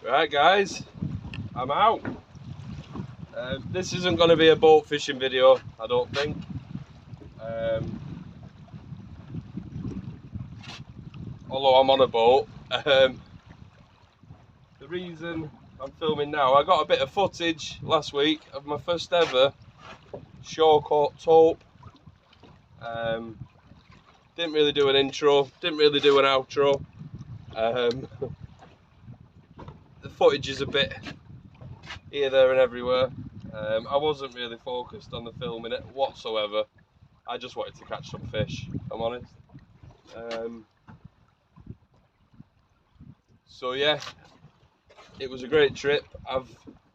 Right guys, I'm out. This isn't going to be a boat fishing video, I don't think. Although I'm on a boat. The reason I'm filming now, I got a bit of footage last week of my first ever shore caught tope. Didn't really do an intro, didn't really do an outro. The footage is a bit here, there and everywhere. I wasn't really focused on the filming it whatsoever. I just wanted to catch some fish, if I'm honest. So yeah, it was a great trip. I've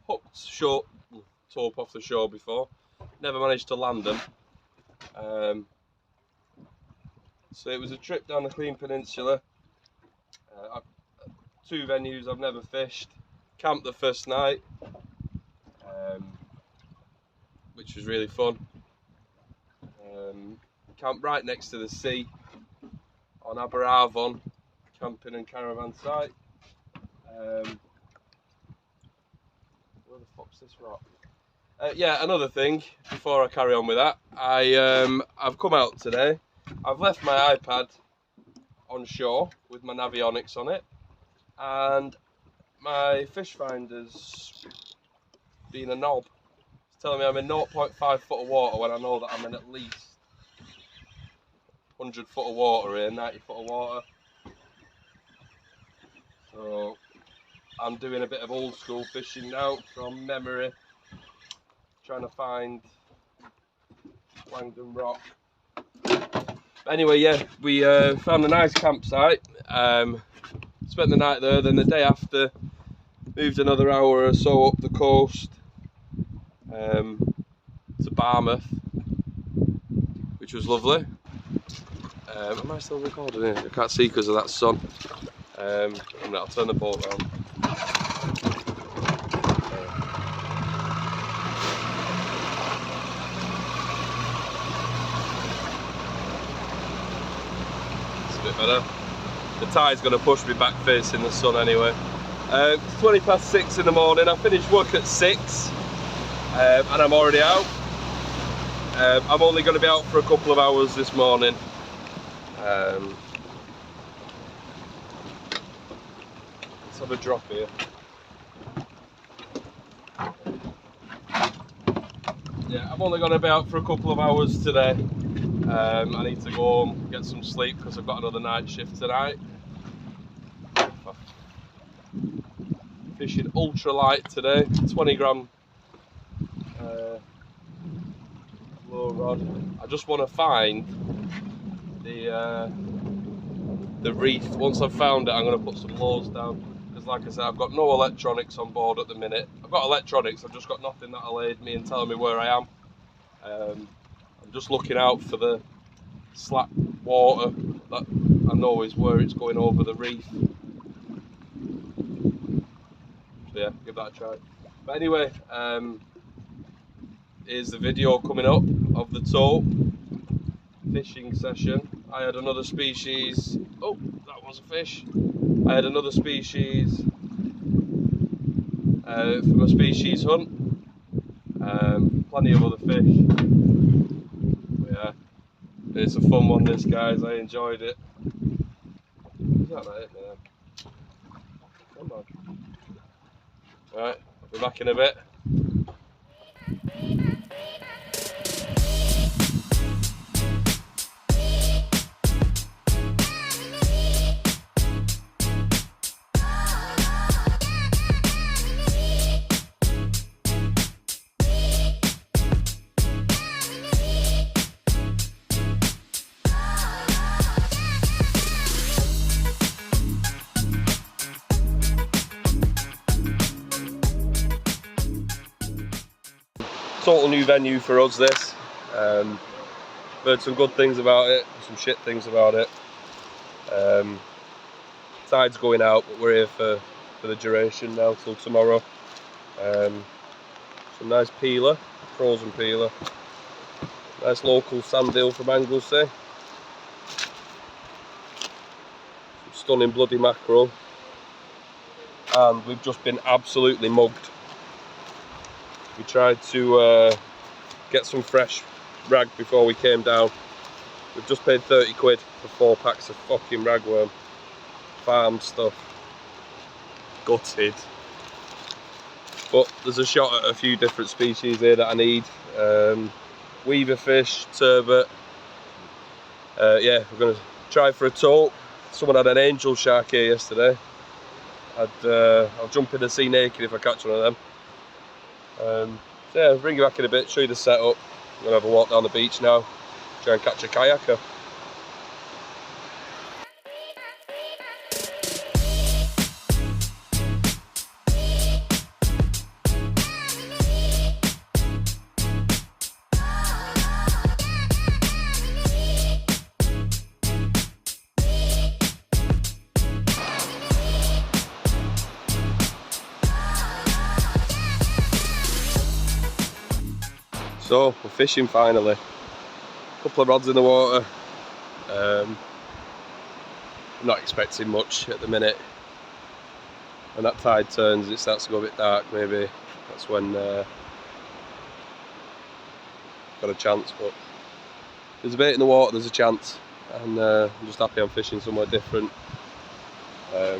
hooked tope off the shore before, never managed to land them. So it was a trip down the Clean Peninsula. Two venues I've never fished. Camped the first night, which was really fun. Camped right next to the sea on Aberavon camping and caravan site. Where the fuck's this rock? Yeah, another thing before I carry on with that, I've come out today. I've left my iPad on shore with my Navionics on it, and my fish finder's been a knob. It's telling me I'm in 0.5 foot of water when I know that I'm in at least 100 foot of water here, 90 foot of water. So I'm doing a bit of old school fishing now from memory, trying to find Langdon Rock. Anyway, yeah, we found a nice campsite, spent the night there, then the day after moved another hour or so up the coast to Barmouth, which was lovely. Am I still recording here? I can't see because of that sun. I'll turn the boat around. It's a bit better. The tide's going to push me back facing the sun anyway. It's 20 past 6 in the morning. I finished work at 6 and I'm already out. I'm only going to be out for a couple of hours this morning. Let's have a drop here. Yeah, I'm only going to be out for a couple of hours today. I need to go home, get some sleep because I've got another night shift tonight. Fishing ultra light today, 20 gram low rod. I just want to find the reef. Once I've found it, I'm going to put some lows down, because like I said, I've got no electronics on board at the minute. I've got electronics, I've just got nothing that'll aid me in telling me where I am. I'm just looking out for the slack water that I know is where it's going over the reef. So yeah, give that a try. But anyway, here's the video coming up of the tope fishing session. I had another species. Oh, that was a fish. I had another species for my species hunt. Plenty of other fish. But yeah, it's a fun one, this, guys. I enjoyed it. Is that it, man? Come on. Right, I'll be back in a bit. Total new venue for us, this. Heard some good things about it, some shit things about it. Tide's going out, but we're here for the duration now till tomorrow. Some nice peeler, frozen peeler. Nice local sand eel from Anglesey. Some stunning bloody mackerel. and we've just been absolutely mugged. We tried to get some fresh rag before we came down. We've just paid 30 quid for 4 packs of fucking ragworm. Farm stuff. Gutted. But there's a shot at a few different species here that I need. Weaver fish, turbot. Yeah, we're going to try for a tope. Someone had an angel shark here yesterday. I'll jump in the sea naked if I catch one of them. So yeah, I'll bring you back in a bit, show you the setup. I'm going to have a walk down the beach now, try and catch a kayaker. So, we're fishing finally. A couple of rods in the water. I'm not expecting much at the minute. When that tide turns, it starts to go a bit dark maybe. That's when got a chance, but there's a bait in the water, there's a chance. And I'm just happy I'm fishing somewhere different. I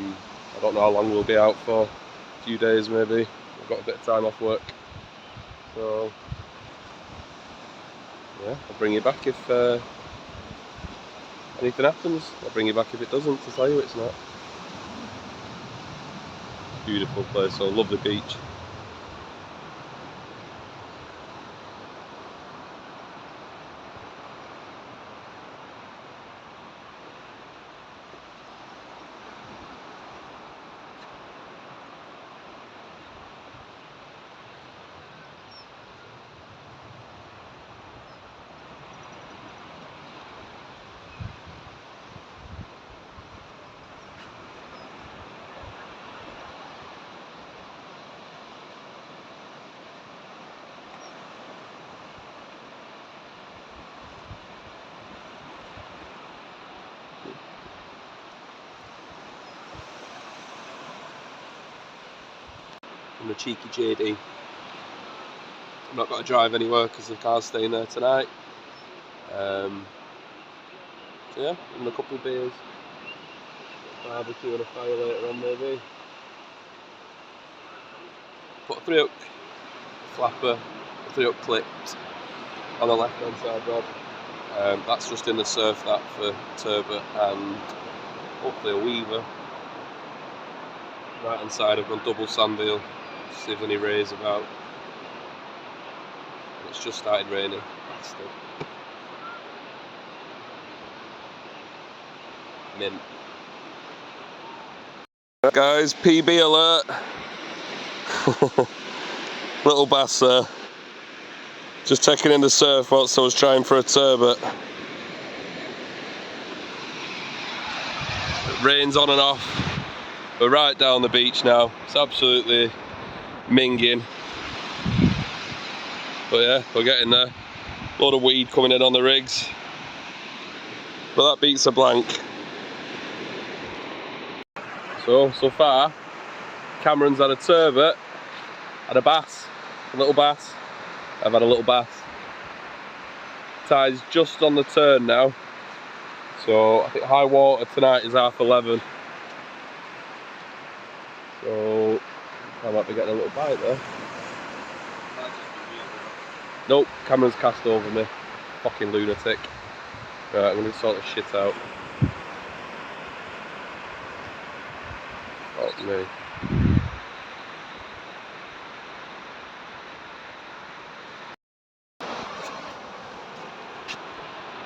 don't know how long we'll be out for. A few days maybe. We've got a bit of time off work. So yeah, I'll bring you back if anything happens. I'll bring you back if it doesn't, to tell you it's not. Beautiful place, so lovely beach. I'm the cheeky JD. I've not got to drive anywhere because the car's staying there tonight. So yeah, and a couple of beers, barbecue and a fire later on maybe. Put a 3-hook flapper, a 3-hook clipped on the left hand side rod. That's just in the surf, that for turbot and hopefully a weaver. Right hand side I've gone double sand eel, see if any rays about. And it's just started raining. Bastard. Mint. Right guys, PB alert. Little bass there. Just checking in the surf whilst I was trying for a turbot. It rains on and off. We're right down the beach now. It's absolutely minging. But yeah, we're getting there. A lot of weed coming in on the rigs. But that beats a blank. So far, Cameron's had a turbot, had a bass, a little bass. I've had a little bass. Tide's just on the turn now. So I think high water tonight is 11:30. So I might be getting a little bite there. Nope, Cameron's cast over me. Fucking lunatic. Right, I'm gonna sort this shit out. Fuck me.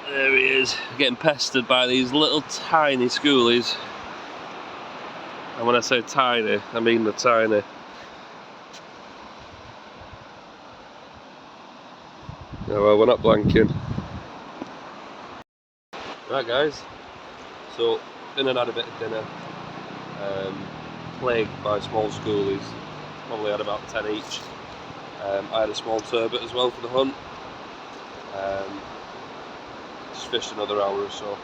There he is, getting pestered by these little tiny schoolies. And when I say tiny, I mean the tiny. Oh well, we're not blanking. Right guys, so been and had a bit of dinner. Plagued by small schoolies, probably had about 10 each. I had a small turbot as well for the hunt. Just fished another hour or so.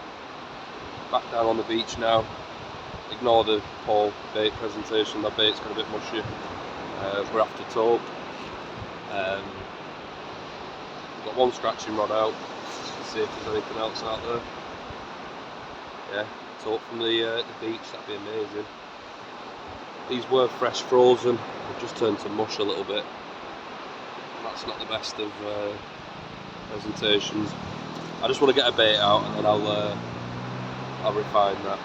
Back down on the beach now. ignore the poor bait presentation. That bait's got a bit mushy. We're after Tope. Got one scratching rod out. Let's see if there's anything else out there. Yeah, Tope from the beach. That'd be amazing. These were fresh frozen. They've just turned to mush a little bit. That's not the best of presentations. I just want to get a bait out and then I'll refine that.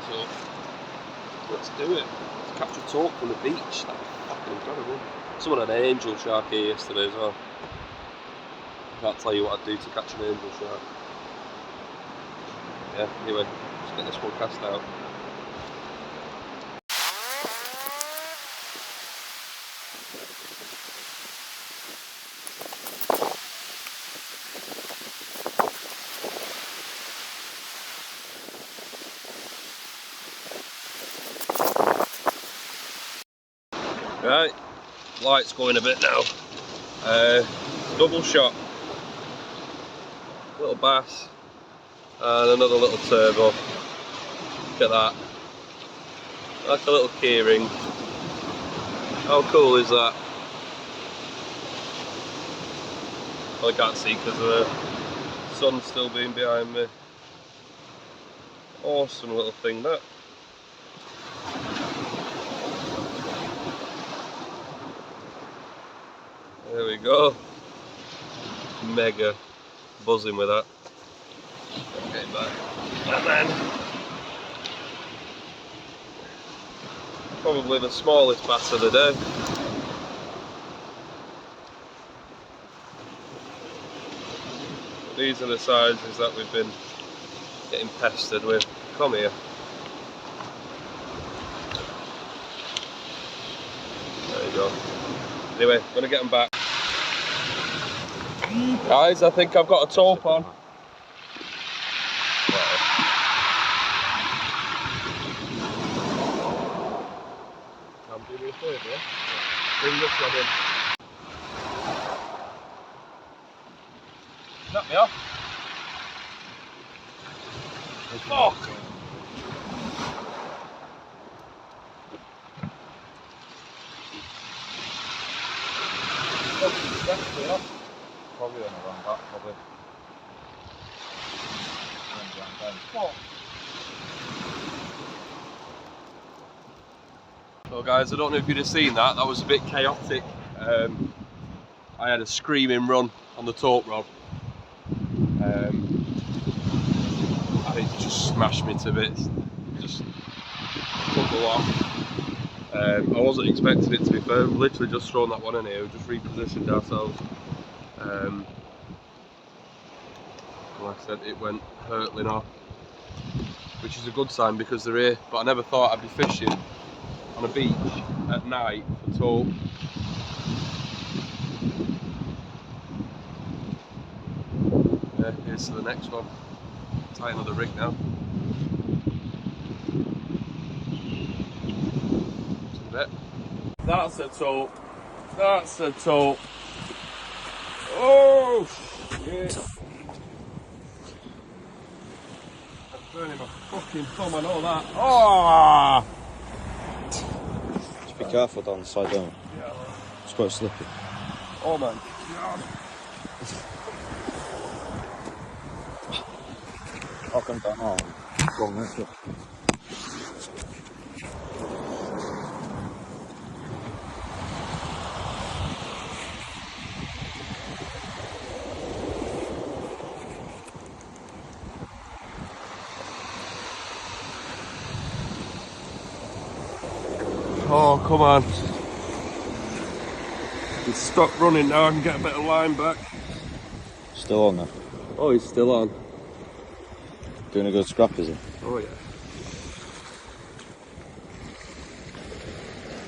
So let's do it. Let's capture Tope from the beach. That'd be fucking incredible. Someone had an angel shark here yesterday as well. I can't tell you what I'd do to catch an angel shark. Yeah, anyway, let's get this one cast out. Right, light's going a bit now. Double shot, little bass, and another little turbo. Look at that, like a little keyring. How cool is that? Well, I can't see because the sun's still being behind me. Awesome little thing that. There we go. Mega buzzing with that. Okay, back. And then probably the smallest bass of the day. These are the sizes that we've been getting pestered with. Come here. There you go. Anyway, I'm gonna get them back. Guys, I think I've got a Tope on. I'm doing me a favour, yeah? Bring this one in. Knock me off. Fuck! Probably on the wrong back, probably. So guys, I don't know if you'd have seen that. That was a bit chaotic. I had a screaming run on the Tope rod. And it just smashed me to bits. Just took a lot. I wasn't expecting it, to be fair. We've literally just thrown that one in here. We just repositioned ourselves. Like I said, it went hurtling off, which is a good sign because they're here. But I never thought I'd be fishing on a beach at night for Tope. Yeah, here's to the next one. Tie another rig now. See you in a bit. That's a Tope. That's a Tope. Oh shit! I'm burning my fucking thumb. I know that. Oh! Just be careful down the side, don't you? Yeah. It's quite slippy. Oh man. I'll come down. Oh, go on, let's go. Oh, come on. He's stopped running now. I can get a bit of line back. Still on there. Oh, he's still on. Doing a good scrap, is he? Oh, yeah.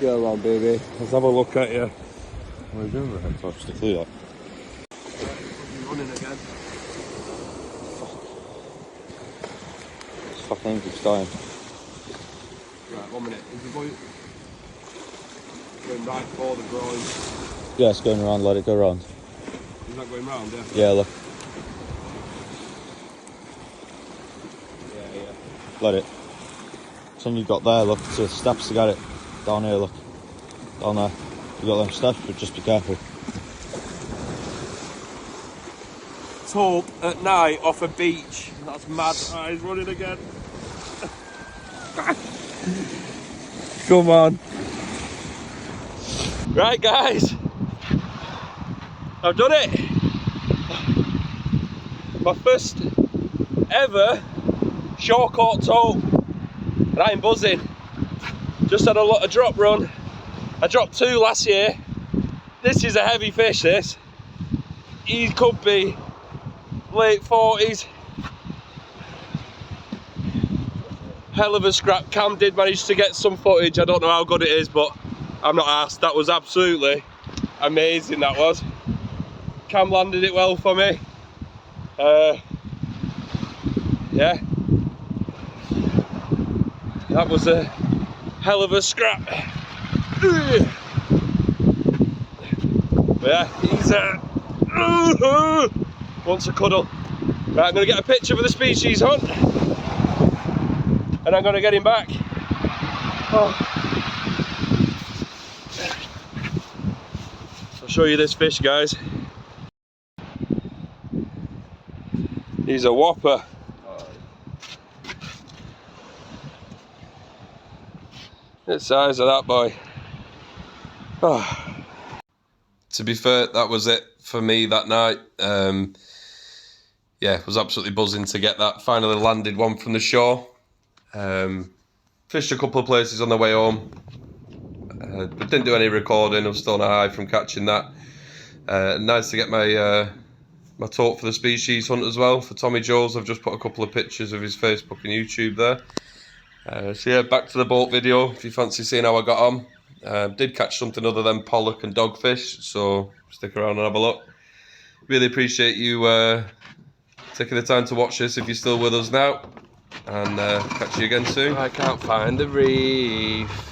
Go on, baby. Let's have a look at you. What are you doing with it? Touch the clue up. Running again. This fucking keeps dying. Right, 1 minute. Is the boy going right for the groin? Yeah, it's going around, let it go around. Is that going round, yeah? Yeah, look. Yeah, yeah. Let it. Thing you got there, look, to the steps to get it. Down here, look. Down there. You got them steps, but just be careful. Tope at night off a beach. That's mad. Oh, he's running again. Come on. Right, guys. I've done it. My first ever shore caught tope. And I'm buzzing. Just had a lot of drop run. I dropped 2 last year. This is a heavy fish, this. He could be late 40s. Hell of a scrap. Cam did manage to get some footage. I don't know how good it is, but I'm not asked. That was absolutely amazing, that was. Cam landed it well for me. Yeah. That was a hell of a scrap. But yeah, he's wants a cuddle. Right, I'm going to get a picture for the species hunt and I'm going to get him back. Oh. I'll show you this fish, guys. He's a whopper. The size of that boy. Oh. To be fair, that was it for me that night. Yeah, was absolutely buzzing to get that. Finally landed one from the shore. Fished a couple of places on the way home, but didn't do any recording. I was still on a high from catching that. Nice to get my my talk for the species hunt as well for Tommy Joes. I've just put a couple of pictures of his Facebook and YouTube there. So yeah, back to the boat video if you fancy seeing how I got on. Did catch something other than pollock and dogfish, so stick around and have a look. Really appreciate you taking the time to watch this if you're still with us now, and catch you again soon. I can't find the reef.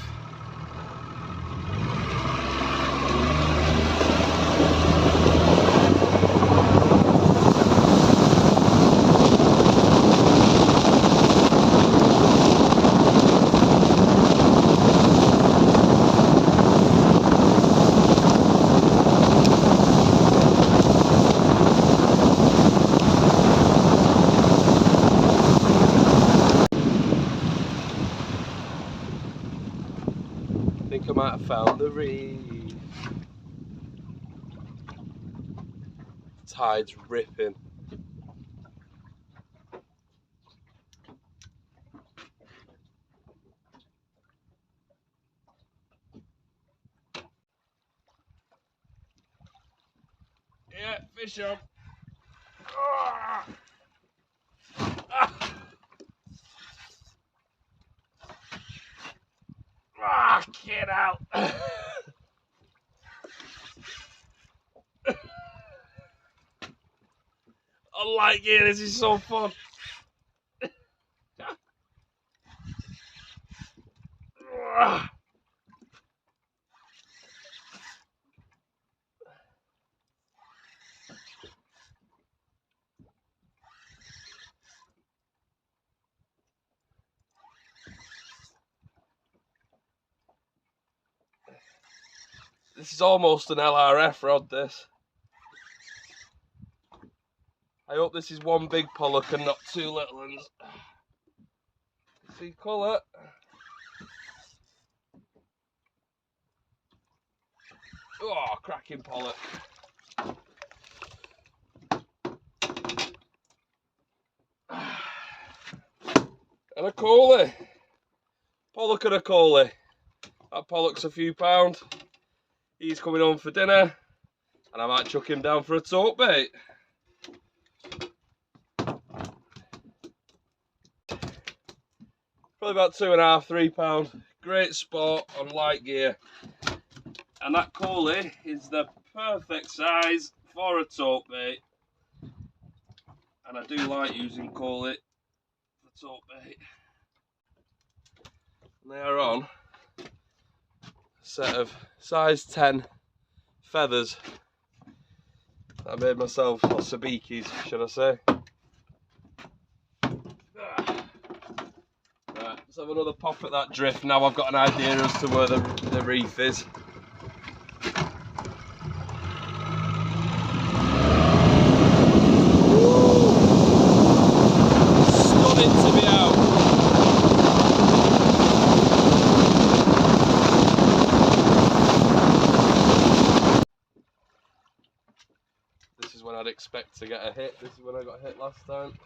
I think I might have found the reef. Tide's ripping. Yeah, fish on. Ah. Ah, get out. I like it, this is so fun. This is almost an LRF rod, this. I hope this is one big pollock and not 2 little ones. See colour. Oh, cracking pollock. And a coley. Pollock and a coley. That pollock's a few pound. He's coming home for dinner. And I might chuck him down for a tope bait. Probably about 2.5, 3 pound. Great sport on light gear. And that coley is the perfect size for a tope bait. And I do like using coley for tope bait. And they are on a set of size 10 feathers that I made myself, or sabikis should I say. Right, let's have another pop at that drift. Now I've got an idea as to where the reef is. Stunning to be out. This is when I'd expect to get a hit. This is when I got hit last time.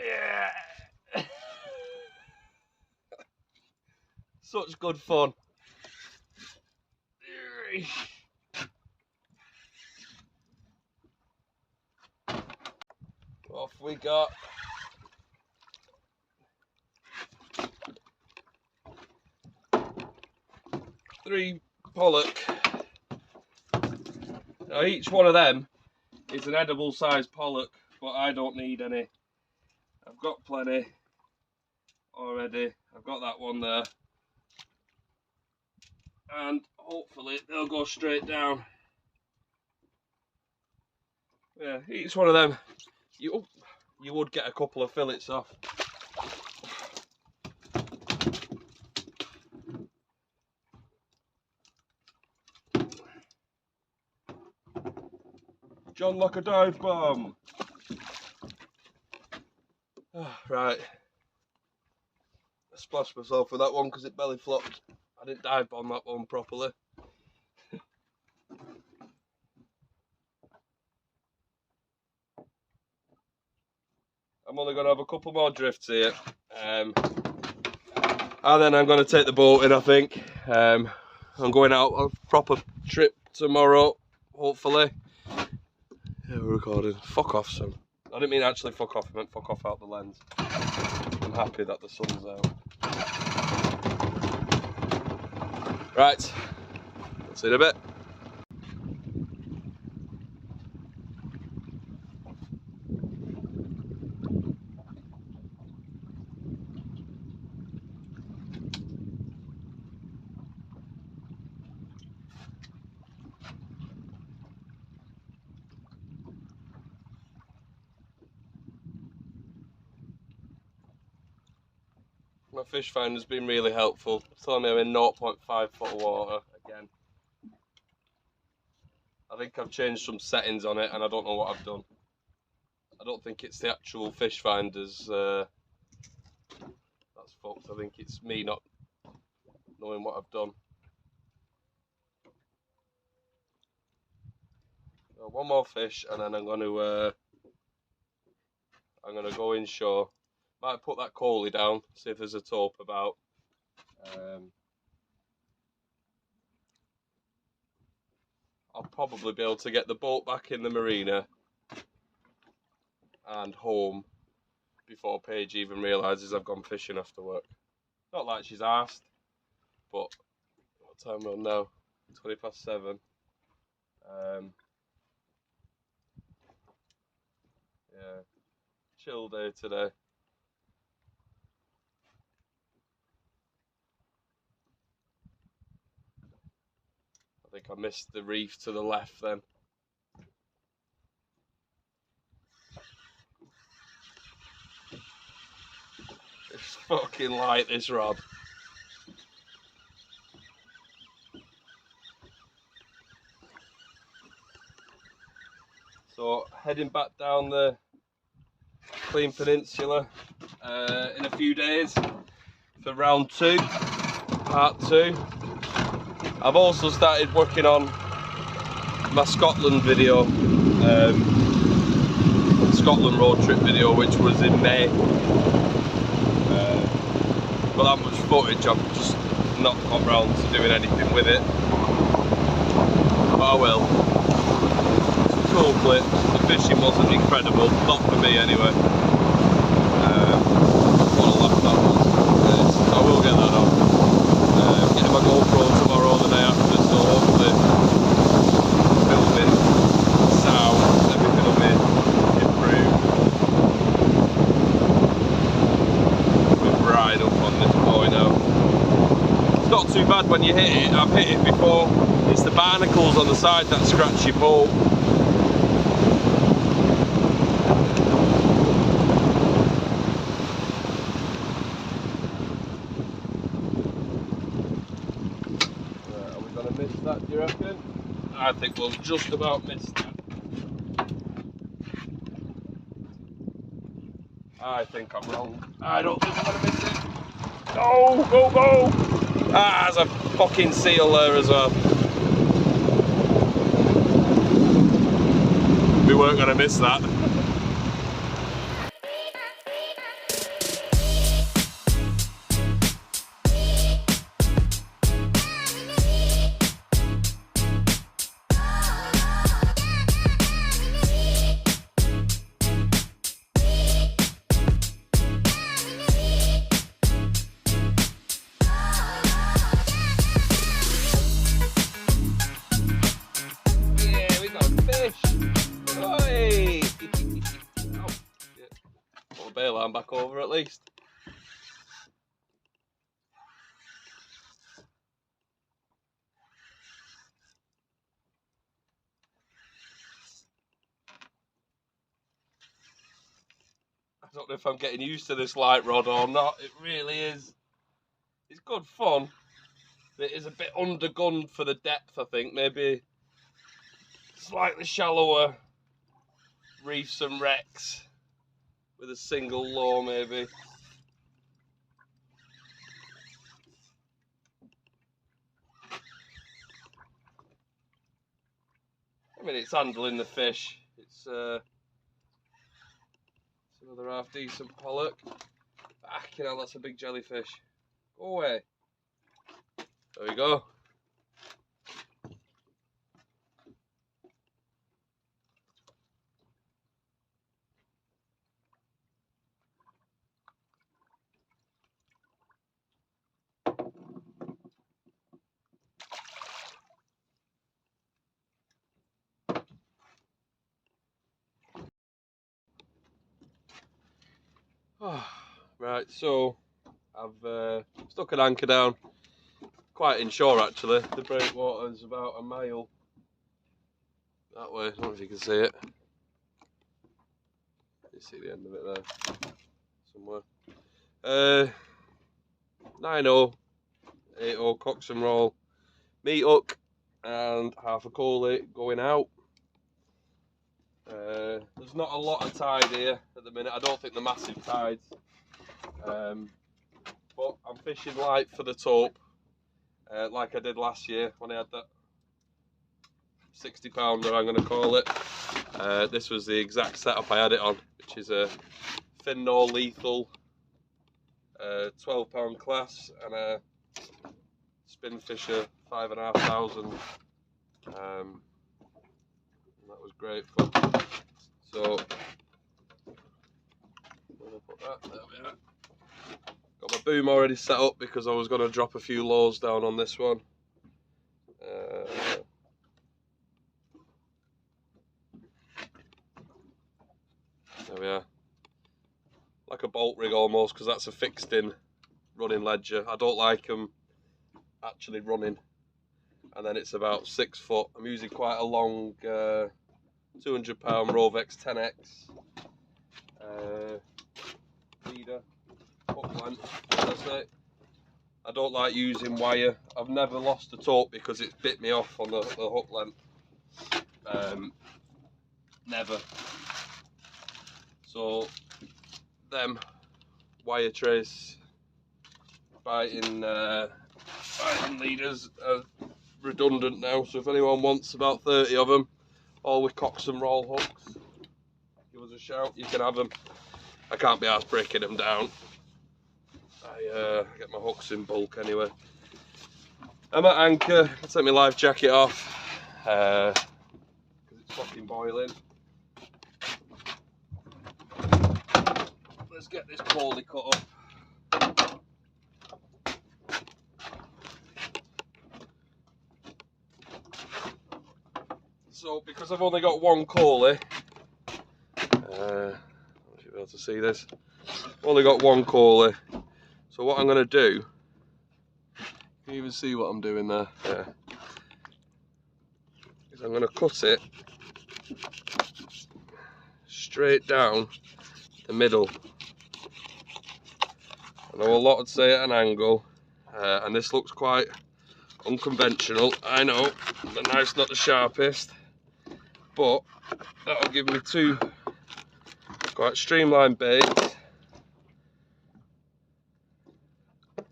Yeah. Such good fun. Off we got. Three pollock. Now each one of them is an edible sized pollock, but I don't need any. I've got plenty already. I've got that one there. And hopefully they'll go straight down. Yeah, each one of them, you would get a couple of fillets off. John like a dive bomb. Right. I splashed myself with that one because it belly flopped. I didn't dive bomb that one properly. I'm only going to have a couple more drifts here. And then I'm going to take the boat in, I think. I'm going out on a proper trip tomorrow, hopefully. Yeah, we're recording. Fuck off, son. I didn't mean actually fuck off, I meant fuck off out the lens. I'm happy that the sun's out. Right, see you in a bit. My fish finder's been really helpful. It's telling me I'm in 0.5 foot of water again. I think I've changed some settings on it and I don't know what I've done. I don't think it's the actual fish finder's that's fucked. I think it's me not knowing what I've done. So one more fish and then I'm gonna go inshore. Might put that coley down, see if there's a tope about. I'll probably be able to get the boat back in the marina and home before Paige even realises I've gone fishing after work. Not like she's asked, but what time are we on now? 7:20. Yeah, chill day today. I think I missed the reef to the left then. It's fucking light, this rod. So heading back down the Clean Peninsula in a few days for round 2, part 2. I've also started working on my Scotland video, Scotland road trip video, which was in May. But that much footage, I've just not got round to doing anything with it. But I will. Cool clips. The fishing wasn't incredible, not for me anyway. What a laugh that was. I will get that on. Getting my GoPro tomorrow, the day after, so hopefully filming, sound, everything will be improved. We're right up on this boy now. It's not too bad when you hit it. I've hit it before. It's the barnacles on the side that scratch your pole. Are we going to miss that, do you reckon? I think we'll just about miss that. I think I'm wrong. I don't think I'm going to miss it. No, go, go! Ah, there's a fucking seal there as well. We weren't going to miss that. Bail arm back over at least. I don't know if I'm getting used to this light rod or not. It really is. It's good fun. It is a bit undergunned for the depth, I think. Maybe slightly shallower reefs and wrecks with a single low, maybe. I mean, it's handling the fish. It's another half decent pollock. Fucking hell, that's a big jellyfish. Go away. There we go. Right, so I've stuck an anchor down quite inshore actually. The breakwater is about a mile that way. I don't know if you can see it. You see the end of it there somewhere. 9-0, 8-0 cocks and roll, meat hook and half a coley going out. There's not a lot of tide here at the minute. I don't think the massive tides. But I'm fishing light for the Tope, like I did last year when I had that 60 pounder, I'm going to call it. This was the exact setup I had it on, which is a fin no lethal 12 pound class and a spin fisher 5,500. That was great fun. So I'm going to put that there. We are. Got my boom already set up because I was going to drop a few lows down on this one. There we are. Like a bolt rig almost, because that's a fixed in running ledger. I don't like them actually running. And then it's about 6 foot. I'm using quite a long 200 pound Rovex 10X leader. Hook length, that's it. I don't like using wire. I've never lost a Tope because it's bit me off on the hook length. Never. So them wire trace biting leaders are redundant now. So if anyone wants about 30 of them, all with cocks and roll hooks, give us a shout. You can have them. I can't be arsed breaking them down. I get my hooks in bulk anyway. I'm at anchor. I'll take my life jacket off. because it's fucking boiling. Let's get this coalie cut up. So because I've only got one coalie, I should be able to see this. I've only got one coalie. So what I'm going to do, can you even see what I'm doing there? Yeah. Is I'm going to cut it straight down the middle. I know a lot would say at an angle, and this looks quite unconventional. I know, the knife's not the sharpest, but that'll give me two quite streamlined baits. I'll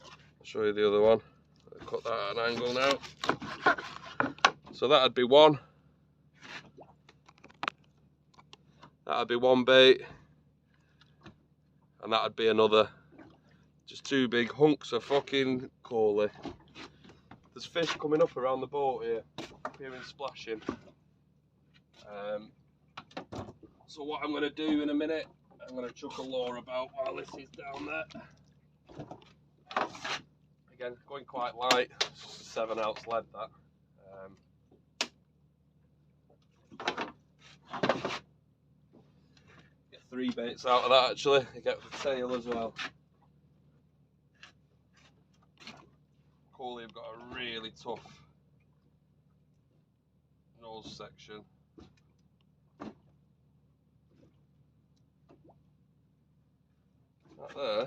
show you the other one. I'll cut that at an angle now. So that'd be one. That'd be one bait, and that'd be another. Just two big hunks of fucking coalie. There's fish coming up around the boat here, hearing splashing. So what I'm going to do in a minute, I'm going to chuck a lure about while this is down there. Again, going quite light, it's just a 7-ounce lead that. Get 3 baits out of that actually, you get the tail as well. Coalie have got a really tough nose section. That there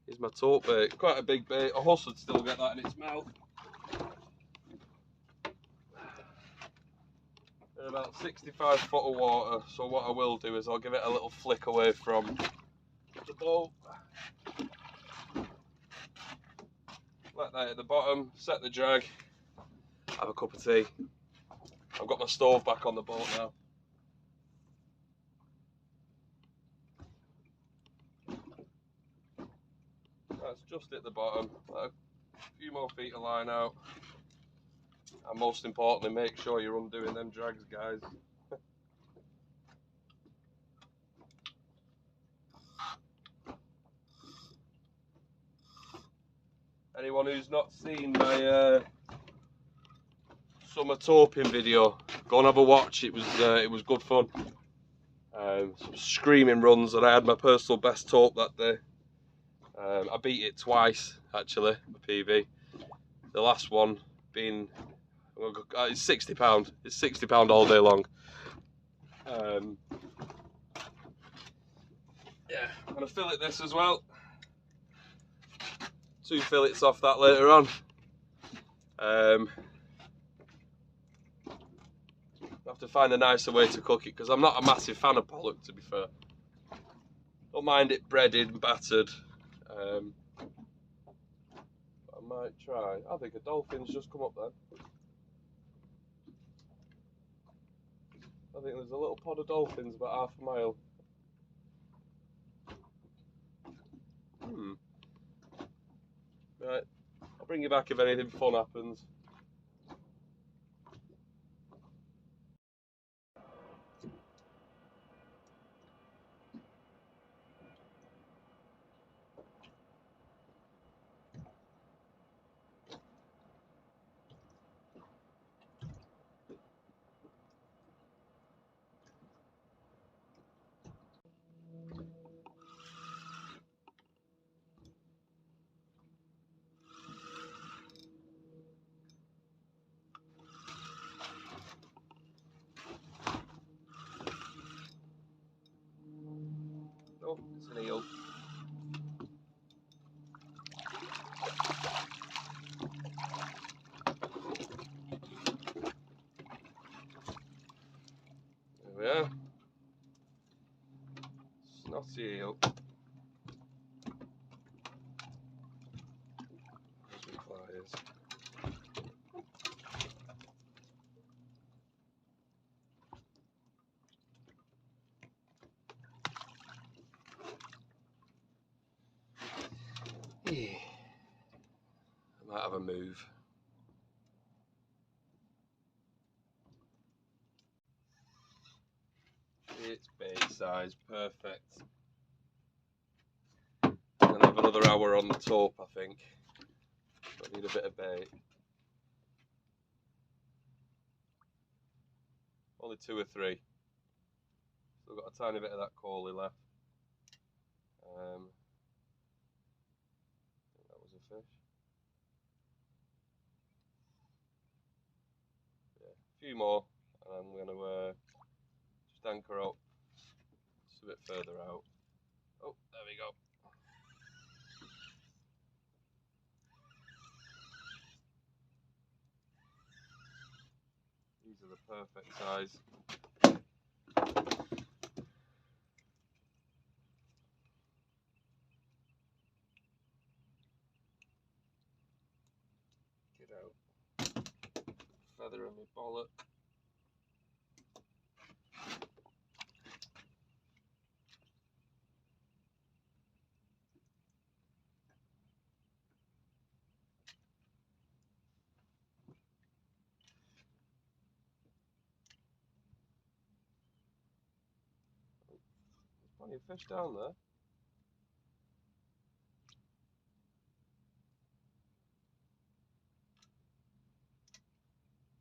is my Tope bait. Quite a big bait. A huss would still get that in its mouth. In about 65 foot of water, so what I will do is I'll give it a little flick away from the boat. Let that at the bottom, set the drag, have a cup of tea. I've got my stove back on the boat now. That's just at the bottom. Let a few more feet of line out. And most importantly, make sure you're undoing them drags, guys. Anyone who's not seen my summer toping video, go and have a watch. It was good fun. Some screaming runs, and I had my personal best taupe that day. I beat it twice actually, my PV. The last one being, it's £60. It's £60 all day long. Yeah, I'm gonna fillet this as well. 2 fillets off that later on. I have to find a nicer way to cook it because I'm not a massive fan of pollock, to be fair. Don't mind it breaded and battered. I might try. I think a dolphin's just come up then. I think there's a little pod of dolphins about half a mile. Right, I'll bring you back if anything fun happens. Oh, it's an eel. There we are. Snotty eel. Some pliers. I might have a move. It's bait size, perfect. I'll have another hour on the Tope, I think. But I need a bit of bait. Only 2 or 3. Still got a tiny bit of that Coley left. I think that was a fish. Yeah, a few more, and I'm going to just anchor up just a bit further out. Oh, there we go. These are the perfect size. Get out. Feather in my bollock. There's plenty of fish down there.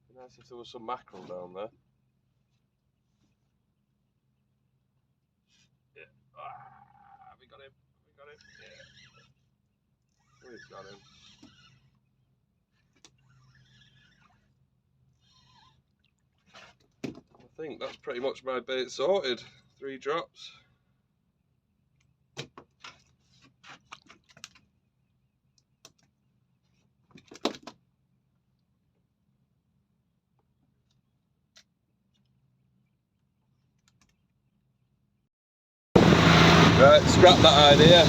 Be nice if there was some mackerel down there. Yeah. Ah, we got him. We got him. Yeah. We've got him. I think that's pretty much my bait sorted. 3 drops. Right, scrap that idea.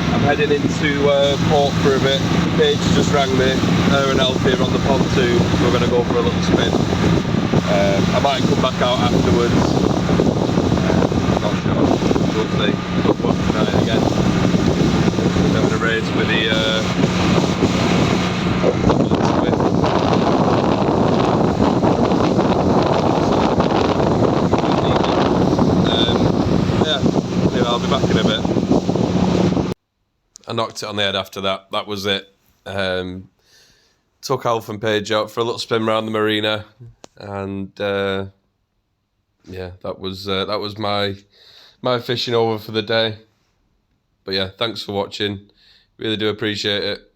I'm heading into port for a bit. Paige just rang me. Her and Alfie are on the pontoon. We're going to go for a little spin. I might come back out afterwards. Not sure. We'll see. Good luck tonight again. I'm going to race with the I'll be back in a bit. I knocked it on the head after that. That was it. Took Alf and Paige out for a little spin around the marina, and yeah, that was my fishing over for the day. But yeah, thanks for watching. Really do appreciate it.